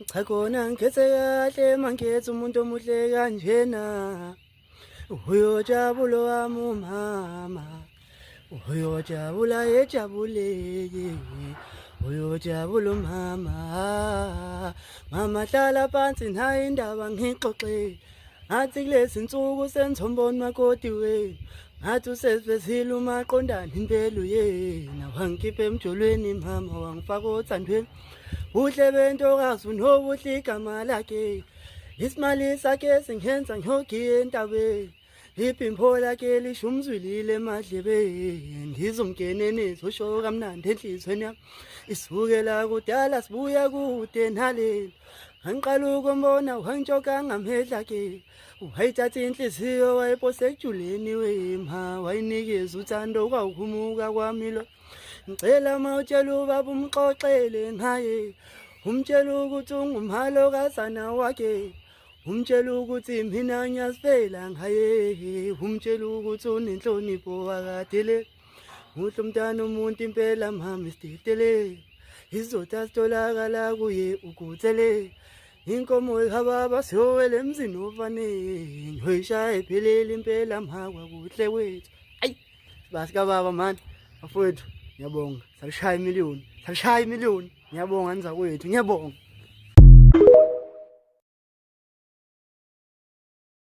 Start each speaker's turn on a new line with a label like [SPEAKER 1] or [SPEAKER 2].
[SPEAKER 1] Cha khona ngikhethe kahle mangikhethe umuntu omuhle kanjena. Uyojabula wami umama. Uyojabula ejabuleke. Uyojabula umama. Mama hlala phansi nayi indaba ngixoxe. Ngathi kulezi insuku senithombona makoti wenu. Ngathi usesivezile umaqondana impela uyena. Wangikhipha emjolweni mama wangifaka othandweni. Buhle bentokazi unobuhle igama lakhe. Isimali sakhe singenza ngiyogiya entabeni. Iphimbo lakhe lisho umzwilile emadlebeni. Ngizomngeneni zosho kamnandi enhlizweni yami. Isukela kudala sibuya kude naleli. Angiqala ukumbona wangitshoka ngamehla akhe. Wayithatha inhliziyo wayiphose ekujuleni wema. Wayinikeza uthando kwawukhumuka kwami lo. Ngicela mawutshela ubaba umxoxele ngaye. Umtshela ukuthi ungumalokazana wakhe. Umtshela ukuthi mina ngiyasifela ngaye. Umtshela ukuthi unenhlonipho wakadele. Muhle umntana umuntu impela mama isitele. Izotha sitholakala kuye ukuthele. Inkomo ikhababa siyowela emzini ofanele. Ngiyoyishaya iphelele impela makwa kuhle kwethu. Ayi basikababa mani afowethu. Ngiyabonga. Sakushaya imiliyoni. Ngiyabonga nizakwethu. Ngiyabonga.